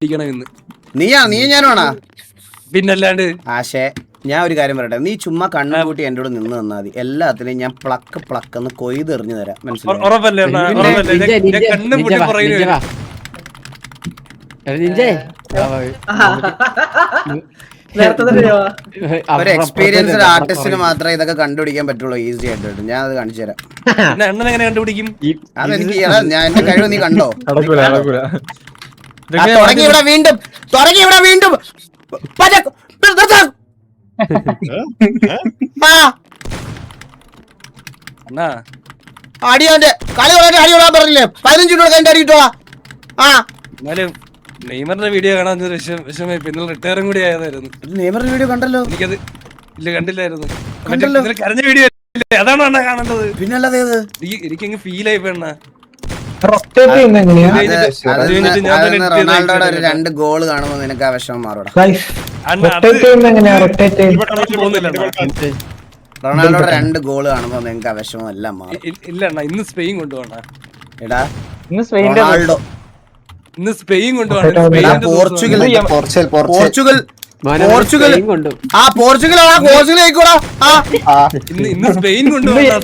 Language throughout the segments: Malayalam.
ഇരിക്കണമെന്ന്. നീ ഞാനാണാ പിന്നല്ലാണ്ട്. ആശേ ഞാൻ ഒരു കാര്യം പറയട്ടെ, നീ ചുമ്മാ കണ്ണു കൂട്ടി എൻ്റെ കൂടെ നിന്ന് തന്നാൽ മതി, എല്ലാത്തിനും ഞാൻ പ്ലക്കെന്ന് കൊയ്തെറിഞ്ഞു തരാം. മനസ്സിലായി? ഉറപ്പല്ലേ അണ്ണാ? ഉറപ്പല്ലേ? ഞാൻ കണ്ണും പൂട്ടി പറയുന്നു. ഒരു എക്സ്പീരിയൻസ്ഡ് ആർട്ടിസ്റ്റിന് മാത്രമേ ഇതൊക്കെ കണ്ടുപിടിക്കാൻ പറ്റുള്ളൂ ഈസി ആയിട്ട്. ഞാൻ അത് കാണിച്ചു തരാം. അണ്ണൻ എങ്ങനെ കണ്ടുപിടിക്കും? അതെനിക്ക് ഞാൻ എന്റെ കഴിവ് നീ കണ്ടോ? നടക്കൂല. തുടങ്ങി ഇവിടെ വീണ്ടും അണ്ണാ അടിയോന്റെ കളി അടിയോടാൻ പറഞ്ഞില്ലേ? 15 രൂപ കഴിഞ്ഞിട്ട് അടിക്കിട്ടോ. എന്നാലും നെയ്മറിന്റെ വീഡിയോ കാണാൻ വിഷമമായി. പിന്നെ റിട്ടയറും കൂടി ആയതായിരുന്നു. നെയ്മറിന്റെ വീഡിയോ കണ്ടല്ലോ? എനിക്കത് ഇല്ല, കണ്ടില്ലായിരുന്നു. കരഞ്ഞ വീഡിയോ അതാണ് അണ്ണാ കാണേണ്ടത്. പിന്നല്ലാതെ എനിക്കങ്ങ് ഫീൽ ആയി പെണ്ണ. റൊണാൾഡോയുടെ ഒരു 2 ഗോള് കാണുമ്പോ നിനക്ക് ആ വിഷമം മാറൂടാ. റൊണാൾഡോയുടെ 2 ഗോള് കാണുമ്പോ നിനക്ക് ആ വിഷമം എല്ലാം മാറും. ഇല്ല അണ്ണാ, ഇന്ന് സ്പെയിൻ കൊണ്ടുപോകണ. എടാ റൊണാൾഡോ ഇന്ന് സ്പെയിൻ കൊണ്ടുപോകണം. പോർച്ചുഗൽ പോർച്ചുഗൽ ആയിക്കോടാ. ഇന്ന് സ്പെയിൻ കൊണ്ടുപോകണം.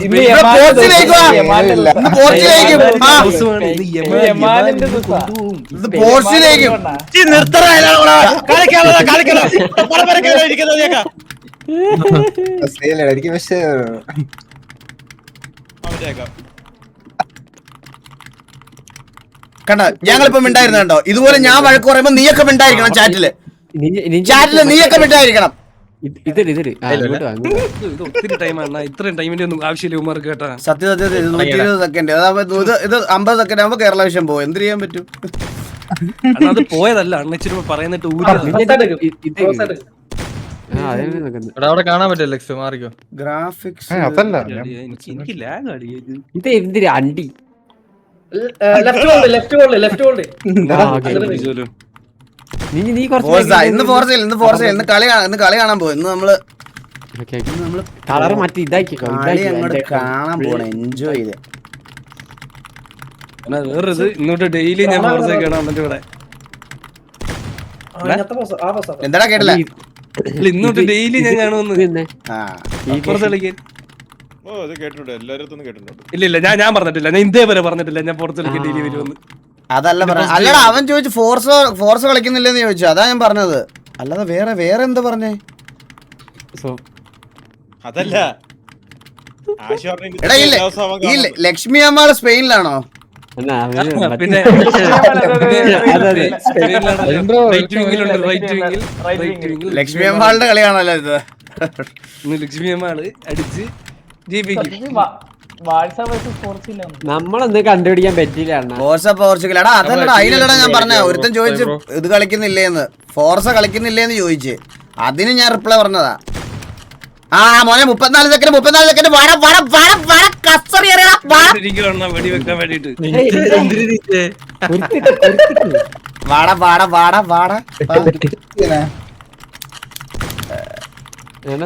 എനിക്ക് പക്ഷേ കണ്ടോ, ഞങ്ങളിപ്പോ മിണ്ടായിരുന്നു കണ്ടോ? ഇതുപോലെ ഞാൻ വഴക്ക് പറയുമ്പോ നീയൊക്കെ മിണ്ടായിരിക്കണം. ചാറ്റില് നീയൊക്കെ മിണ്ടായിരിക്കണം. ഒത്തിരി ടൈമാണ്. ഇത്രയും ടൈമിന്റെ ഒന്നും ആവശ്യമില്ല ഉമാർക്ക് കേട്ടാ. സത്യസത്യം 120 സെക്കൻഡ്. അതാവുമ്പോ ഇത് 50 സെക്കൻഡ് ആകുമ്പോ കേരള വിഷയം പോകും. എന്ത് ചെയ്യാൻ പറ്റും? അത് പോയതല്ല അണ്ണ, ഇച്ചിരി പറയുന്നിട്ട് അവിടെ കാണാൻ പറ്റില്ല. മാറിക്കോ. ഗ്രാഫിക്സ് എനിക്ക് ലാഗ് അടിയത്. ഇത് എന്തിരി അണ്ടി ഇന്ന് കളി കാണാൻ പോകും. ഇന്ന് നമ്മള് കളർ മാറ്റി ഇതാക്കി കളി അങ്ങോട്ട് കാണാൻ പോണേ. എൻജോയ് ചെയ്ത്. വേറൊരു ഇന്നോട്ട് ഡെയിലി ഞാൻ കാണാൻ എന്നിട്ട് ഇവിടെ എന്താടാ കേട്ടില്ല? ഇന്നോട്ട് ഡെയിലി ഞാൻ കാണുമെന്ന്. അപ്പുറത്ത് കളിക്കാൻ ഇല്ല ഞാൻ പറഞ്ഞിട്ടില്ല. ഞാൻ ഇതേവരെ പറഞ്ഞിട്ടില്ല ഞാൻ പുറത്ത് കളിക്കാൻ ഡെയിലി വരുമെന്ന്. അതല്ല പറഞ്ഞ. അല്ലടാ അവൻ ചോദിച്ചു ഫോർസ് കളിക്കുന്നില്ലെന്ന് ചോദിച്ചു. അതാ ഞാൻ പറഞ്ഞത്. അല്ലാതെ വേറെ എന്താ പറഞ്ഞേ? അതല്ല എടാ ഈ ലക്ഷ്മി അമ്മാള് സ്പെയിനിലാണോ? പിന്നെ ലക്ഷ്മി അമ്മാളുടെ കളിയാണല്ലോ ഇത്. ലക്ഷ്മി അമ്മാള് അടിച്ച് നമ്മളൊന്നും കണ്ടുപിടിക്കാൻ പറ്റില്ല. പോർച്ചുഗൽ. എടാ അതല്ലടാ, അതിനല്ലടാ ഞാൻ പറഞ്ഞ. ഒരുത്തൻ ചോദിച്ചു ഇത് കളിക്കുന്നില്ലേന്ന്, ഫോർസ കളിക്കുന്നില്ലേന്ന് ചോദിച്ച്. അതിന് ഞാൻ റിപ്ലൈ പറഞ്ഞതാ. മോനെ 34 സെക്കൻഡ് വെടിവെക്കാൻ വേണ്ടിട്ട്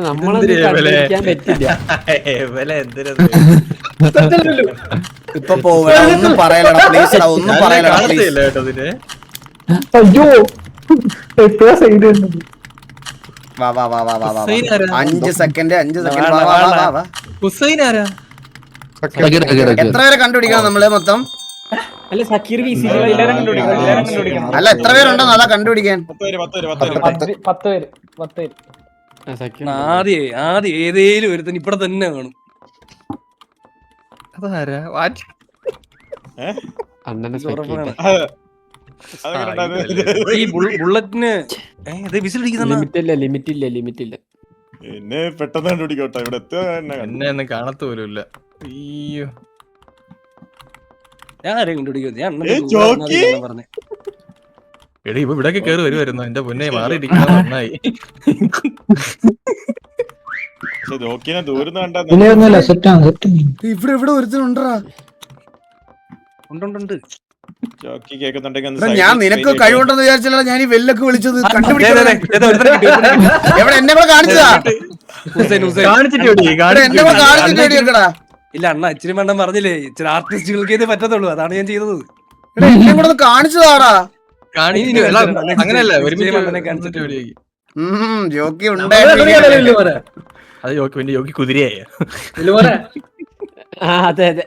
നമ്മളൊന്നും കണ്ടുപിടിക്കാൻ പറ്റില്ല. ഇപ്പൊ പോവടാ. ഒന്നും പറയലടാ പ്ലീസ്. ഒന്നും പറയലടാ പ്ലീസ്. വാ 5 സെക്കൻഡ്. എത്ര പേരെ കണ്ടുപിടിക്കണം നമ്മള് മൊത്തം? അല്ല സക്കീർ അല്ല എത്ര പേരുണ്ടെന്ന് അതാ കണ്ടുപിടിക്കാൻ. 10 പേര്. ആദ്യം ഏതേലും ഒരുത്തൻ ഇവിടെ തന്നെ കാണും. ഈ ബുള്ളറ്റിന് ലിമിറ്റ് ഇല്ല. എന്നെ പെട്ടെന്ന് കണ്ടുപിടിക്കോട്ടെ. ഇവിടെ എന്നെ ഒന്നും കാണത്ത പോലും ഇല്ല. അയ്യോ ഞാൻ ആരെയും കണ്ടുപിടിക്കും. ഞാൻ പറഞ്ഞേ എടി ഇപ്പൊ ഇവിടൊക്കെ കേറി വരുമായിരുന്നു. എന്റെ പൊന്നെ മാറിയിരിക്കുന്ന നന്നായി. ഇവിടെ ഒരുത്തനുണ്ടാ. ഉണ്ട്. ഞാൻ നിനക്ക് കഴിവുണ്ടെന്ന് വിചാരിച്ചല്ല ഞാൻ ഈ വെല്ലൊക്കെ വിളിച്ചത്. കണ്ടുപിടിച്ചത് എവിടെ? എന്നെ കൂടെ കാണിച്ചതാ. എന്നെ കൂടെ കാണിച്ചിട്ട് ഇല്ല അണ്ണ ഇച്ചിരി മണ്ണം പറഞ്ഞില്ലേ, ഇച്ചിരി ആർട്ടിസ്റ്റുകൾക്ക് ഇത് പറ്റത്തുള്ളൂ. അതാണ് ഞാൻ ചെയ്തത്. എന്നെ കൂടെ കാണിച്ചതാടാ. അങ്ങനെയല്ല ഒരുമിച്ച് ജോക്കി ഉണ്ട് അത് യോക്കി പിന്നെ യോക്കി കുതിരയായ അതെ അതെ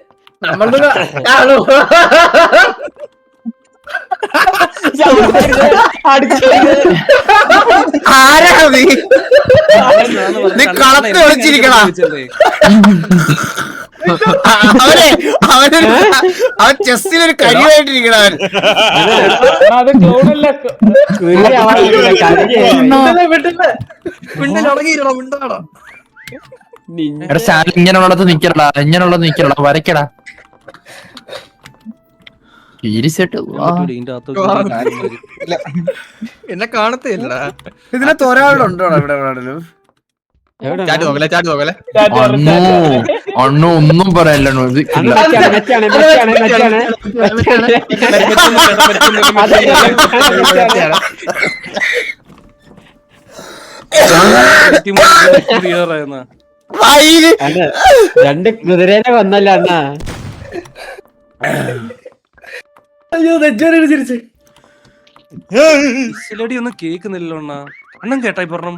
ആരാ നീ കളത്ത് ഒളിച്ചിരിക്കണ അവൻ ചെസ്റ്റിലൊരു കരിവായിട്ടിരിക്കണവൻ ഇങ്ങനെയുള്ളത് നിക്കലടാ ഇങ്ങനെയുള്ളത് നിക്കലടാ വരയ്ക്കടാ എന്നെ കാണത്തില്ലടാ ഇതിനകത്ത് ഒരാളുണ്ടോ ഇവിടെ എവിടെയാണെങ്കിലും ചാറ്റ് നോക്കല്ലേ ചാറ്റ് നോക്കല്ലേ അണ്ണു ഒന്നും പറയല്ലോ രണ്ട് കുതിരേനെ വന്നല്ല അണ്ണാ. അയ്യോ ചിരിച്ച് ഒന്നും കേക്കുന്നില്ലല്ലോ അണ്ണാ. അണ്ണൻ കേട്ടായി പറഞ്ഞു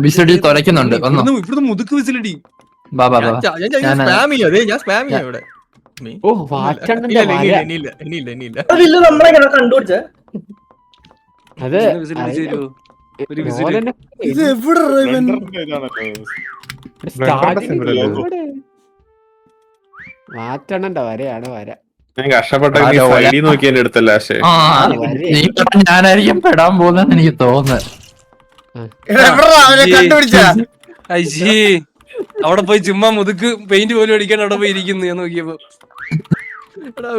വിസിലടി തുറയ്ക്കുന്നുണ്ട് ഇവിടുന്ന് മുതുക്ക് വിസിലടി. ഞാൻ സ്പാം ചെയ്യാം ഞാൻ സ്പാം ചെയ്യാം ഇവിടെ. ഓ വാറ്റണ്ണന്റെ ഇനിയില്ല അതെ ഒരു വിസിൽ ഇത് എവിടെ വാറ്റണ്ണന്റെ വരയാണ് വര. ഞാൻ കഷ്ടപ്പെട്ട നോക്കി എന്റെ അടുത്തല്ല പക്ഷേ ഞാനായിരിക്കും പെടാൻ പോകുന്നെന്ന് എനിക്ക് തോന്നുന്നത്. കണ്ടുപിടിച്ച അവിടെ പോയി ചുമ്മാ മുതുക്ക് പെയിന്റ് പോലും അടിക്കാൻ അവിടെ പോയി ഇരിക്കുന്നു ഞാൻ നോക്കിയപ്പോ.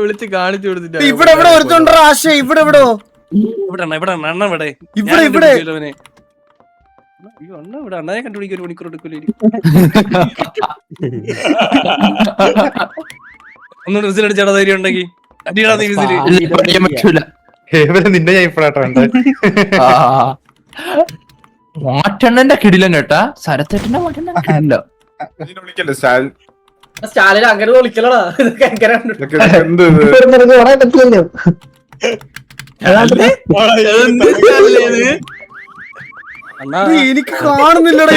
വിളിച്ച് കാണിച്ചു കൊടുത്തിട്ട് ഇവിടെ എവിടെ ഒരുത്തുണ്ടോ ആശ ഇവിടെ എവിടോ ഇവിടെ അണ്ണ ഇവിടെ ഇവിടെ ഇവിടെ അണ്ണനെ കണ്ടുപിടിക്കാൻ ഒരു മണിക്കൂർ എടുക്കൂലേ. ഒന്നുകൂടി വിസിൽ അടിച്ചാടാ ധൈര്യം ഉണ്ടെങ്കിൽ അടിയടാ നീ വിസില്. നിന്റെ ഞാൻ ഇപ്പഴാട്ടോ മാറ്റണ്ണന്റെ കിടിലം കേട്ടാ സരത്തേട്ടന്റെ മാറ്റണ്ണ കിടില വിളിക്കല്ലേ സ്റ്റാൽ സ്റ്റാലിന് അങ്ങനെ വിളിക്കലടാ. എന്ത് അണ്ണാ എനിക്ക് കാണുന്നില്ലടാ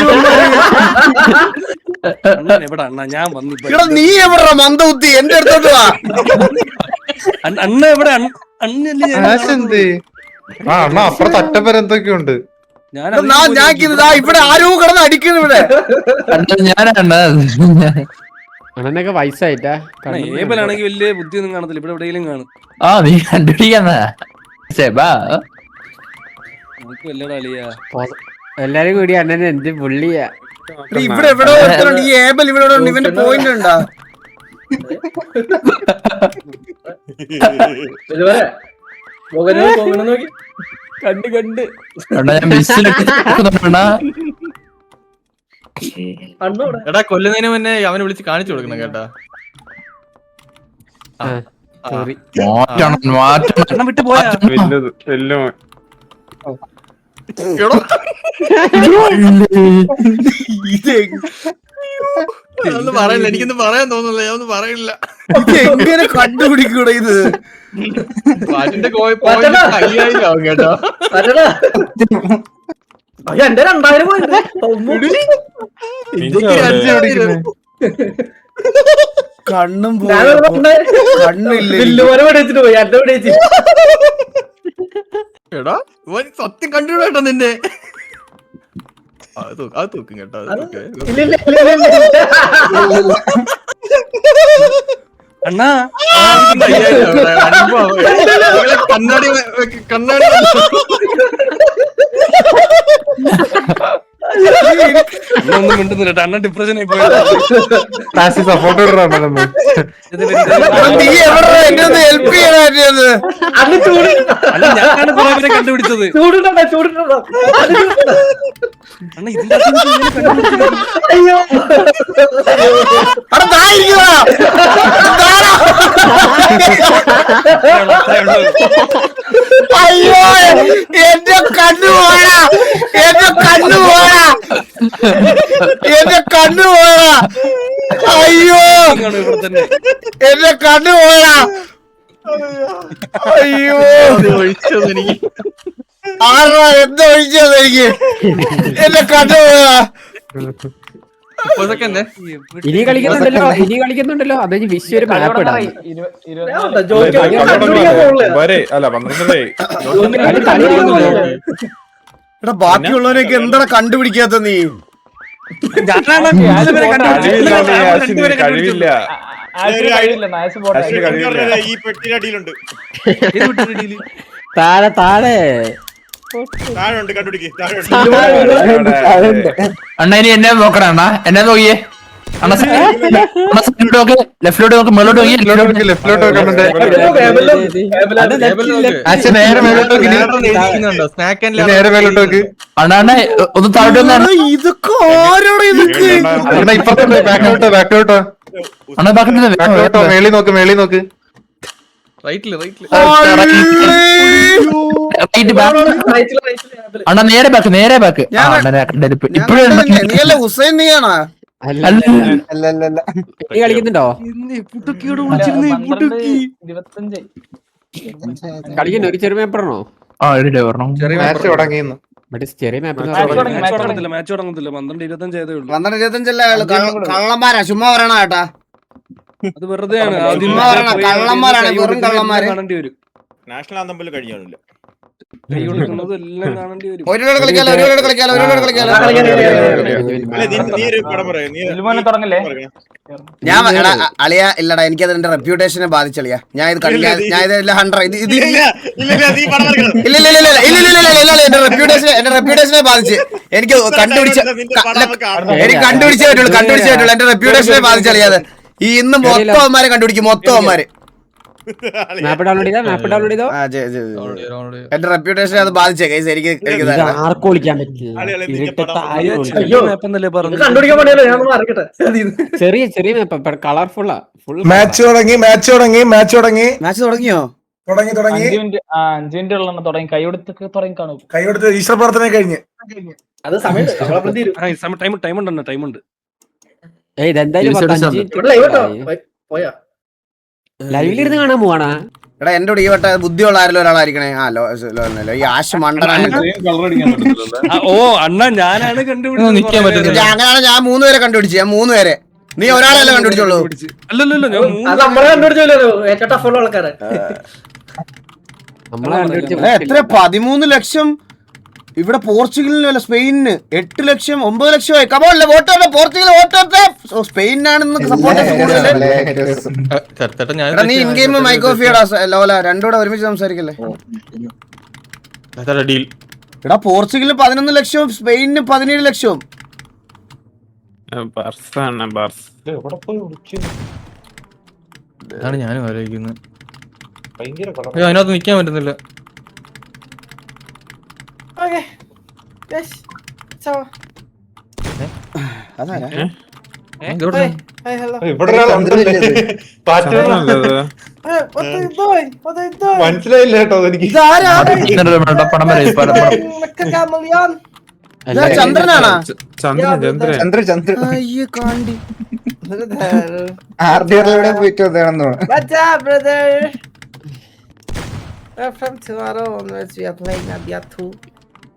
എവിടെ അണ്ണ ഞാൻ വന്നു. നീ എവിടാ മന്ദബുദ്ധി എന്റെ അടുത്തോട്ട് വാ. അണ്ണ എവിടെ അണ്ണല്ലേ അണ്ണ അപ്പുറത്ത് അറ്റപ്പര എന്തൊക്കെയുണ്ട്. ഞാൻ ഇവിടെ ആരോ കിടന്ന് അടിക്കുന്നു ഇവിടെ. ഞാനാണ് അണ്ണനൊക്കെ വയസ്സായിട്ടാ. ഏബലാണെങ്കിൽ വലിയ ബുദ്ധിയൊന്നും കാണത്തില്ല. ഇവിടെ എവിടെയെങ്കിലും കാണും. നീ കണ്ടുപിടിക്കാന്നാ നമുക്ക് വല്ലടാ അളിയാ. എല്ലാരും കൂടി അണ്ണനെ എന്ത് പുള്ളിയാ. ഇവിടെ എവിടെ ഈ ഏബൽ ഇവിടെ ഉണ്ട്. ഇവന്റെ പോയിന്റ് ഉണ്ടാ നോക്കി കണ്ട് ഞാൻ മിസ്സിലൊക്കെ എടാ കൊല്ലുന്നതിന് മുന്നേ അവനെ വിളിച്ച് കാണിച്ചു കൊടുക്കണം കേട്ടാ. സോറി അണ്ണൻ വിട്ട് പോയാ ഒന്നും പറയില്ല. എനിക്കൊന്നും പറയാൻ തോന്നുന്നില്ല. ഞാൻ ഒന്നും പറയില്ല. എങ്ങനെ കണ്ടുപിടിക്കൂടെ ഇത്. പാട്ടിന്റെ 5000 ആവും കേട്ടോ. എന്റെ 2000 കണ്ണും കണ്ണില്ല പോയി എന്റെ വിടേച്ച്. എടാ സത്യം കണ്ടുപിടിട്ടോ നിന്റെ. അത് തൂക്കും കേട്ടോ. അണ്ണാ കണ്ണാടി ഒന്നും മിണ്ടുന്നില്ല. അണ്ണൻ ഡിപ്രഷൻ ആയി പോയത്. സപ്പോർട്ട് ഹെൽപ്പ് ചെയ്യാൻ അല്ല ഞാനാണ് കുറെ പേരെ കണ്ടുപിടിച്ചത്. ചൂടുണ്ടോ അണ്ണ ഇതിന്റെ അയ്യോ എന്റെ കണ്ണു പോയാ എന്റെ കണ്ണു പോയാ എന്റെ കണ്ണു പോയാ അയ്യോ ഇവിടെ തന്നെ എന്റെ കണ്ണു പോയാ അയ്യോ ആരാ എന്താ ഒഴിച്ചത് എനിക്ക് എന്നെ കണ്ടുപോയാ ഇനി കളിക്കുന്നുണ്ടല്ലോ അത് വിഷു ഒരു മാപ്പ് ഇടാം വരെ അല്ല 12 എടാ ബാക്കിയുള്ളവരൊക്കെ എന്താ കണ്ടുപിടിക്കാത്ത നീ കഴിവില്ല ഈ പെട്ടിയുടെ അടിയിലുണ്ട്. താഴെ താഴെ ഉണ്ട്, കണ്ടുപിടിക്ക്. അണ്ണ ഇനി എന്നെ നോക്കണ അണ്ണ എന്നെ നോക്കിയേ അണ്ണ സൈഡിലോട്ട് നോക്ക് ലെഫ്റ്റിലോട്ട് നോക്ക് മേലോട്ട് നോക്കി ലെഫ്റ്റിലോട്ട് നേരെ മേലോട്ട് നോക്ക് നേരെ മേലോട്ട് നോക്ക് അണ്ണ അണ്ണ ഒന്ന് താഴോട്ട് വന്നാണ് ഇതൊക്കെ ആരോടെ ഇതൊക്കെ അണ്ണ ഇപ്പത്തോട്ട് ബാക്കിലോട്ടോ അണ്ണ ബാക്കിലോട്ടോ മേളി നോക്ക് റൈറ്റില് അണ്ണ നേരെ ബാക്ക് ഇപ്പോഴും നീയല്ല ഹുസൈൻ നീയാണോ ഇനി കളിക്കുന്നുണ്ടോ കളിക്കുന്നു ഒരു ചെറിയ പേപ്പറാണോ ആ ഒരു പറഞ്ഞോ മാച്ച് തുടങ്ങിയെന്ന് മറ്റേ ചെറിയ പേപ്പർ മാച്ച് തുടങ്ങത്തില്ല 12-25 ചെയ്തേ ഉള്ളൂ. 12-25 അയാള് കള്ളന്മാരാ ചുമ്മാ പറയണ കേട്ടാ അത് വെറുതെയാണ്. ചുമ്മാ പറയണ കള്ളന്മാരാണ് വെറും കള്ളന്മാര് കാണേണ്ടി വരും. നാഷണൽ ആന്തം പോലും കഴിഞ്ഞാണില്ല. കൈ കൊടുക്കുന്നത് എല്ലാം കാണേണ്ടി വരും. ഒരുപാട് കളിക്കാലോ അല്ല, നീ ഒരു പടം പറയ്. ഞാൻ അളിയ ഇല്ലടാ എനിക്കത് എന്റെ റെപ്യൂട്ടേഷനെ ബാധിച്ചളിയാ. ഞാൻ ഇത് കളിക്കാൻ ഞാൻ ഇതെല്ലാം 100 ഇത് നീ പടം പറയണം. ഇല്ല എന്റെ റെപ്യൂട്ടേഷനെ ബാധിച്ച് എനിക്ക് കണ്ടുപിടിച്ചേ പറ്റുള്ളൂ എന്റെ റെപ്യൂട്ടേഷനെ ബാധിച്ചളിയാതെ ഈ ഇന്ന് മൊത്തം അവന്മാരെ കണ്ടുപിടിക്കും മൊത്തം അവന്മാര് മാപ്പ് ഡൗൺലോഡ് ചെയ്തോ എന്റെ റെപ്യൂട്ടേഷനെ അത് ബാധിച്ചേ കൈസ് എനിക്ക് ആർക്കും വിളിക്കാൻ പറ്റില്ല കണ്ടുപിടിക്കാൻ വേണ്ടിയല്ലോ ഞാൻ അറിയിക്കട്ടെ. ചെറിയ മാപ്പ് കളർഫുള്ളാ ഫുൾ മാച്ച് തുടങ്ങി മാച്ച് തുടങ്ങിയോ 5 മിനിറ്റ് തുടങ്ങി കൈയെടുത്ത് ഈശ്വര പ്രാർത്ഥന കഴിഞ്ഞ് അത് സമയം ടൈം ഉണ്ട്. ഇതെന്തായാലും പോയാ ലൈവിലിരുന്ന് കാണാൻ പോവാണാ എടാ എന്റെ കൂടെ ഈ വട്ട ബുദ്ധിയുള്ള ആരെങ്കിലും ഒരാളായിരിക്കണേ ഈ ആശ് മണ്ടനാണ് ഓ അണ്ണ ഞാനാണ് നിക്കാൻ പറ്റുന്നില്ല. അങ്ങനെയാണ് ഞാൻ 3 പേരെ കണ്ടുപിടിച്ചു ഞാൻ 3 പേരെ നീ ഒരാളല്ലേ കണ്ടുപിടിച്ചോളൂ അല്ലല്ലോ ഞാൻ അത് നമ്മളെ കണ്ടുപിടിച്ചല്ലോ ഏറ്റവും ടഫുള്ള ആൾക്കാരെ. നമ്മളെ എത്ര 13 ലക്ഷം ഇവിടെ പോർച്ചുഗലിനല്ല സ്പെയിനിന് 8 ലക്ഷം 9 ലക്ഷമായി കമോല്ലേ വോട്ടോട്ടെ പോർച്ചുഗൽ വോട്ടോട്ടെ സസ്പെയിനാണെന്ന് സപ്പോർട്ടേഴ്സ് കൂടുതൽ നീ ഇൻ ഗെയിം മൈക്കോഫിയടാ ലോല രണ്ടുകൂടെ ഒരുമിച്ച് സംസാരിക്കല്ലേ എടാ പോർച്ചുഗലിന് 11 ലക്ഷവും സ്പെയിനിന് 17 ലക്ഷവും അതാണ് ഞാനും ആലോചിക്കുന്നത്. അതിനകത്ത് നിക്കാൻ പറ്റുന്നില്ല. മനസ്സിലായില്ല കേട്ടോ എനിക്ക് പടം വരെ ചന്ദ്രനാണോ ചന്ദ്രൻ അയ്യോ കാണ്ടി ആർഡിയറിലൂടെ പോയിട്ട് വന്നതാണെന്ന്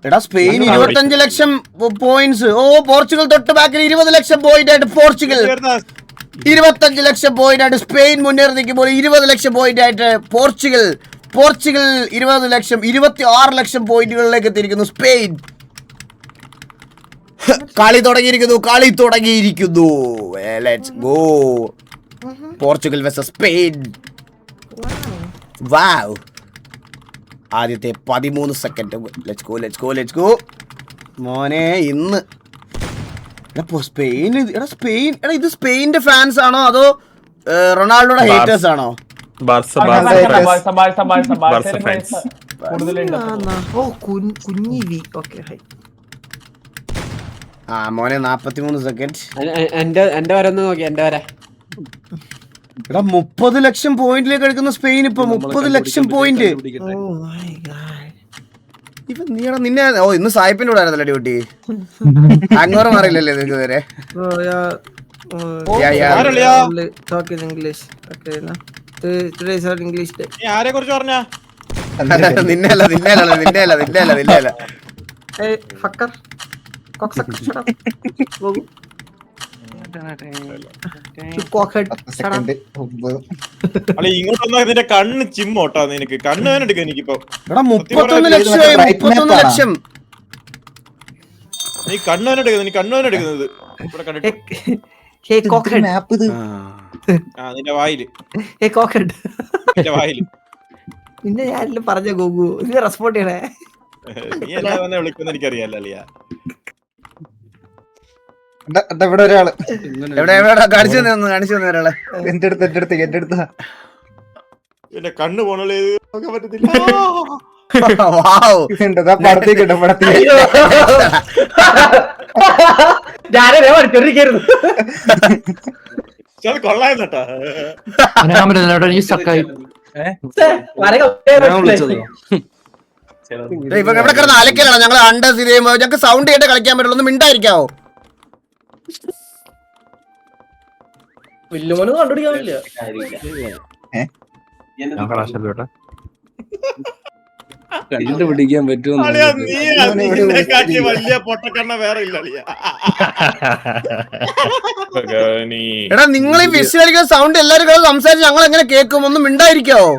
എടാ സ്പെയിൻ 25 ലക്ഷം പോയിന്റ്സ് ഓ പോർച്ചുഗൽ തൊട്ട് ബാക്കിൽ 20 ലക്ഷം പോയിന്റ് ആയിട്ട് പോർച്ചുഗൽ 25 ലക്ഷം പോയിന്റ് ആയിട്ട് സ്പെയിൻ മുന്നേറി നിൽക്കുമ്പോൾ 20 ലക്ഷം പോയിന്റ് ആയിട്ട് പോർച്ചുഗൽ 20 ലക്ഷം 26 ലക്ഷം പോയിന്റുകളിലേക്ക് എത്തിയിരിക്കുന്നു സ്പെയിൻ. കളി തുടങ്ങിയിരിക്കുന്നു let's go Portugal versus Spain. Wow ആദ്യത്തെ 13 സെക്കൻഡ് ലെറ്റ്സ് ഗോ മോനെ ഇന്ന് സ്പെയിൻ ഇത് സ്പെയിനിന്റെ ഫാൻസ് ആണോ അതോ റൊണാൾഡോയുടെ ഹേറ്റേഴ്സ് ആണോ? ആ മോനെ 43 സെക്കൻഡ് എന്റെ വര ഒന്ന് നോക്കി എന്റെ വര എടാ 30 ലക്ഷം പോയിന്റിലേക്ക് എടുക്കുന്ന സ്പെയിൻ ഇപ്പൊ 30 ലക്ഷം പോയിന്റ്. ഇപ്പൊ നീടാ നിന്നെ ഓ ഇന്ന് സായിപ്പിന്റെ കൂടെ ആയിരുന്നല്ലേ ഡ്യൂട്ടി അങ്ങോട്ട് മാറിയില്ലല്ലേ നിനക്ക് വരെ ഇംഗ്ലീഷ് ഡേ. നീ ആരെ കുറിച്ച് പറഞ്ഞ നിന്നെയല്ല. ഫക്കർ അല്ല ഇങ്ങോട്ട് വന്നാൽ നിന്റെ കണ്ണ് ചിമ്മോട്ടാ നിനക്ക് കണ്ണ് വേന എടുക്കുക എനിക്കിപ്പോ എടാ 31 ലക്ഷമായി 31 ലക്ഷം. നീ കണ്ണ് വേന എടുക്കുന്നത് നീ കണ്ണ് വേന എടുക്കുന്നത് ഇവിടെ കണ്ടിട്ട് ആ നിന്റെ വായില് നിന്റെ വായില് പിന്നെ ഞാനെല്ലാം പറഞ്ഞ ഗോഗു ഇത് റെസ്പോണ്ട് ചെയ്യണേ. നീ എല്ലാം തന്നെ വിളിക്കുന്ന എനിക്കറിയാലോ അളിയാ. ഇവിടെ ഒരാള് എവിടെ കാണിച്ചു തന്നെ ഒരാളെ. എന്റെ അടുത്ത് എന്റെ കണ്ണ് പോണല്ലേ നോക്കാൻ പറ്റത്തില്ല. പടത്തേക്കിട്ടു ഞാനേ പഠിച്ചോണ്ടിരിക്കായിരുന്നു. അത് കൊള്ളായിരുന്നട്ടാ. ഇപ്പൊ എവിടെ കിടന്ന് അലക്കലാണ് ഞങ്ങൾ അണ്ട സിനിമ ഞങ്ങൾക്ക് സൗണ്ട് കേട്ട് കളിക്കാൻ പറ്റുള്ളൂ. ഒന്ന് മിണ്ടായിരിക്കാവോ? വില്ലുമോന് കണ്ടുപിടിക്കാനില്ല. കണ്ടുപിടിക്കാൻ പറ്റുമോ? അളിയാ നീ നിന്നെക്കാട്ടി വലിയ പൊട്ടക്കണ്ണ വേറെ ഇല്ല അളിയാ. എടാ നിങ്ങൾ ഈ വിസിൽ അടിക്കുന്ന സൗണ്ട് എല്ലാരും കൂടെ സംസാരിച്ച് ഞങ്ങൾ എങ്ങനെ കേൾക്കും? ഒന്ന് മിണ്ടായിരിക്കാവോ?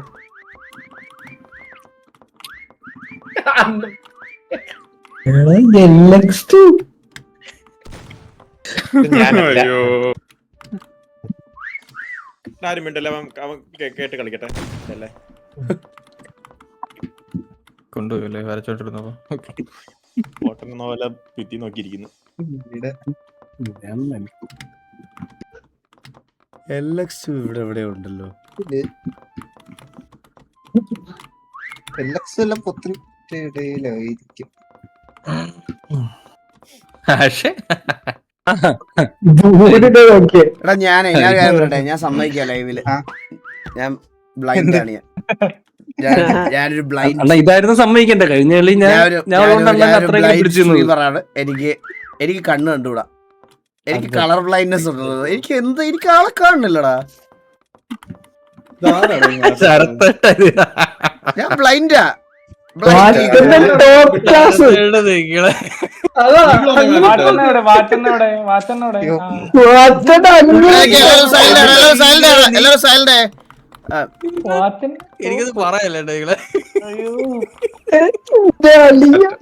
ആരും മിണ്ടല്ലേ അവൻ കേട്ട് കളിക്കട്ടെ അല്ലേ. കൊണ്ടുപോയല്ലേ വരച്ചോണ്ടിരുന്നപ്പോ പൊട്ടനെന്ന പോലെ ഭിത്തി നോക്കിയിരിക്കുന്നു. ഇവിടെ എവിടെ ഉണ്ടല്ലോ. ഇടയിലായിരിക്കും. എടാ ഞാനേ ഞാൻ സമ്മതിക്കാം ലൈവില് ഞാൻ ബ്ലൈൻഡ് ആണ്. ഞാനൊരു ബ്ലൈൻഡ്. ഇതായിരുന്നു സമ്മതിക്കണ്ടേ കഴിഞ്ഞ കളി എനിക്ക് കണ്ണ് കണ്ടുകൂടാ. എനിക്ക് കളർ ബ്ലൈൻഡ്നെസ് ഉള്ളത്. എനിക്ക് ആളെ കാണുന്നില്ലടാ. ഞാൻ ബ്ലൈൻഡാ. എല്ലാരും സൈലന്റ്. എനിക്കത് പറയല്ലേ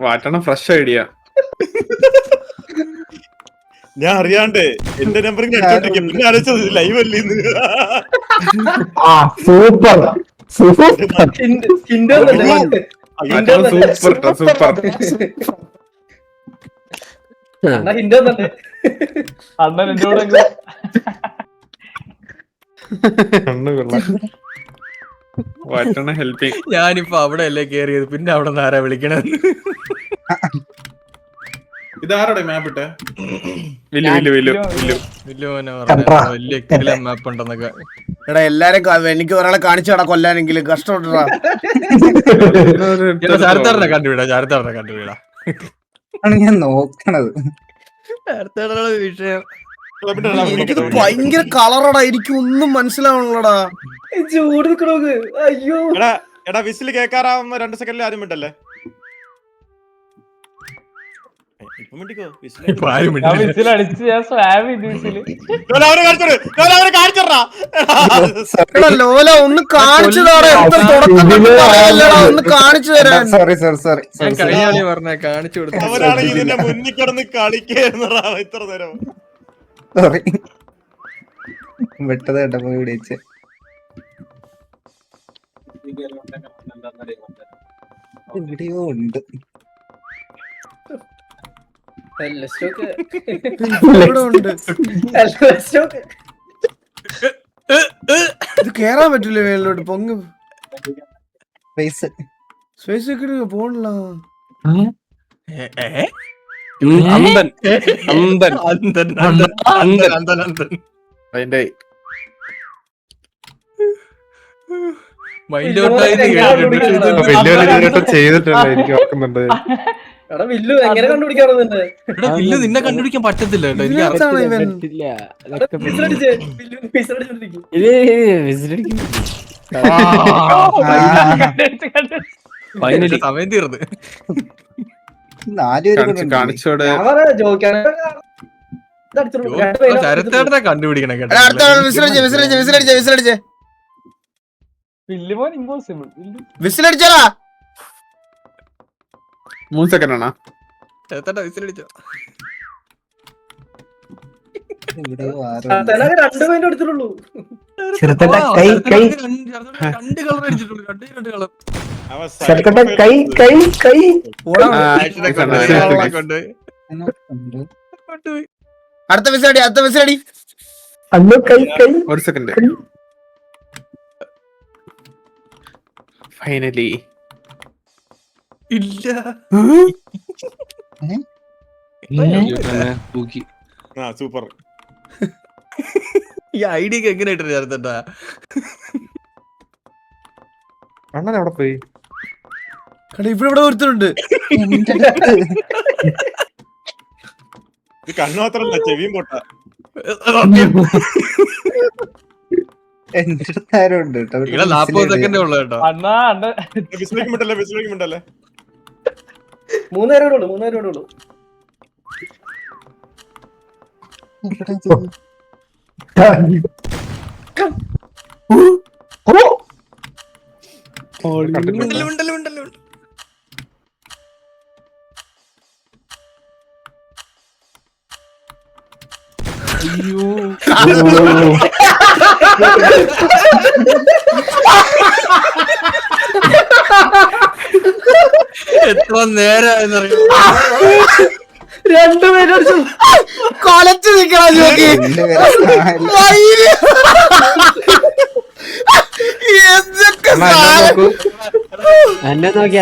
വാട്ടണം ഫ്രഷ് ഐഡിയ. ഞാൻ അറിയാണ്ട് എന്റെ നമ്പർ അടിച്ചോണ്ടിരിക്കും. പിന്നെ അടിച്ചത് ലൈവ് അല്ലേ സൂപ്പർ സൂപ്പർ അണ്ണൻ എന്നോട് ഞാനിപ്പോ അവിടെ അല്ലേ കേറിയത്. പിന്നെ അവിടെ നിന്ന് ആരാ വിളിക്കണത്? ഇതാരുടെ മാപ്പ് ഇട്ടെ? വലിയ കിടിലൻ മാപ്പ് ഉണ്ടെന്നൊക്കെ. എടാ എല്ലാരും എനിക്ക് ഒരാളെ കാണിച്ചാടാ കൊല്ലാനെങ്കിലും കഷ്ടപ്പെട്ടാ. ചാരത്താറിനെ കണ്ടുപിടാ ഞാൻ നോക്കണത്. വിഷയം എനിക്കിത് ഭയങ്കര കളറടാ. എനിക്ക് ഒന്നും മനസ്സിലാവണല്ലോടാ. ചൂട് നിക്കണോക്ക്. അയ്യോ എടാ വിസിൽ കേക്കാറാവുന്ന 2 സെക്കൻഡിൽ ആരും മിണ്ടല്ലേ. ലോല ഒന്ന് കാണിച്ചതാടാ. ഒന്ന് കാണിച്ചു തരാൻ. സോറി സോറി കഴിഞ്ഞ പറഞ്ഞ കാണിച്ചു കൊടുത്തു. അവരാണെങ്കിൽ ഇതിന്റെ മുന്നിൽ കിടന്ന് കളിക്കായിരുന്നടാ ഇത്ര നേരം. സോറി വിട്ടത് കേട്ടപ്പോ വിളിച്ച്. എവിടെയോ ഉണ്ട്. ഇത് കേറാൻ പറ്റൂലേ മേലോട്ട്? പൊങ്ങ് സ്പേസ് ഒക്കെ പോണില്ല. അതിന്റെ മൈൻഡ് ഔട്ടായി വലിയൊരു ചെയ്തിട്ടുണ്ട് എനിക്ക് ഓർക്കുന്നുണ്ട്. എടാ വില്ലു എങ്ങനെ കണ്ടുപിടിക്കാറോ നിന്നെ എടാ വില്ല് നിന്നെ കണ്ടുപിടിക്കാൻ പറ്റത്തില്ല കേട്ടോ എനിക്ക് അറിയാം. ഇതിനകത്താണ് ഇവൻ. പറ്റില്ല. എടാ അതൊക്കെ വിസിലടിച്ചേ വില്ലു വിസിലടിച്ചോണ്ടിരിക്കും ഇത് വിസിലടിക്കും. ഫൈനലി സമയം തീർന്ന്. 4 പേര് കൂടെ കാണിച്ചോടെ ഞാൻ പറയാ ജോക്കാണ് ശരത്തേട്ടനെ കണ്ടുപിടിക്കണം കേട്ടോ. എടാ, അടുത്ത ആൾ വിസിലടിച്ചേ വില്ലുമോൻ ഇമ്പോസിബിൾ വിസിലടിച്ചാടാ. 3 സെക്കൻഡ് ആണോ? ശരത്തേട്ട വിസിലടിച്ചോ. എവിടെയോ ആരോ രണ്ട് പോയിന്റ് എടുത്തിട്ടുള്ളൂ ചെറുക്കന്റെ കൈ കൈ രണ്ട് കളർ അടിച്ചിട്ടുള്ളൂ. രണ്ട് കളർ. ചെറുക്കന്റെ കൈ കൈ കൈ കൊണ്ടുപോയി. അടുത്ത വിസിലടി. അന്ന് കൈ കൈ 1 സെക്കൻഡ്. ഫൈനലി ഇല്ല. തൂക്കി. സൂപ്പർ. ഈ ഐഡിയ ഒക്കെ എങ്ങനെ ഇട്ടു ചേർത്തട്ടാ? അണ്ണൻ എവിടെ പോയി? ഇവിടെ ഒരുത്തരുണ്ട്. ഇത് കണ്ണു മാത്രല്ല ചെവിയും പൊട്ട. എന്റെ അടുത്ത് ആരോ ഉണ്ട് കേട്ടോ. ഇവിടെ 40 സെക്കൻഡേ ഉള്ളു കേട്ടോ. അണ്ണാ അണ്ണ വിശ്രമിക്കുമ്പോണ്ടല്ലേ 3 പേരോടുള്ളൂ 3 പേരോടുള്ളൂ ഉണ്ടല്ലോ. എത്ര നേരം രണ്ടുപേരും കൊലച്ചു നിക്കണം ജോക്കി. എന്തൊക്കെ സാധനം. എന്നെ നോക്കിയ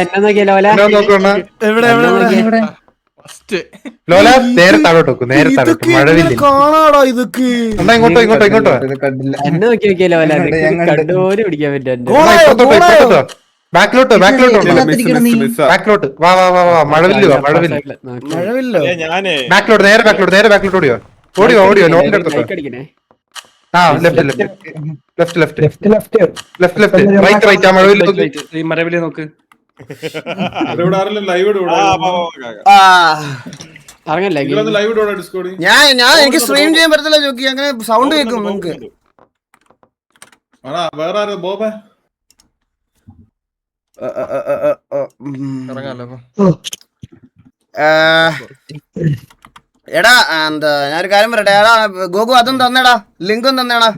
ലോല എവിടെ ഫസ്റ്റ് ലോല നേരെ താഴോട്ട് വെക്കും, നേരെ താഴോട്ട്. മഴവില്ല കാണാടോ ഇതൊക്കെ. ഇങ്ങോട്ടോ ഇത് കണ്ടില്ല. എന്നെ നോക്കിയ ലോല ഞാൻ കണ്ടുപോലും പിടിക്കാൻ പറ്റും. ബാക്കിലോട്ട് വാ മഴവില്ല മഴവില്ലോ. ഞാനേ ബാക്കിലോട്ട് നേരെ ബാക്കിലോട്ട് ഓടിയോ ലോണിന്റെ അടുത്തോട്ടോ. അടിക്കണേ ആ ലെഫ്റ്റ് റൈറ്റ് ആ മഴവില്ല നോക്ക്. ഈ മരവിലെ നോക്ക്. ഇറങ്ങല്ലേ ഞാൻ എനിക്ക് സ്ട്രീം ചെയ്യാൻ പറ്റത്തില്ല ജോക്കി. അങ്ങനെ സൗണ്ട് കേൾക്കും നിങ്ങക്ക്. ഇറങ്ങാലോ. എടാ എന്താ ഞാനൊരു കാര്യം പറയട്ടെ. എടാ ഗോകു അതും തന്നേടാ, ലിങ്കും തന്നേടാ.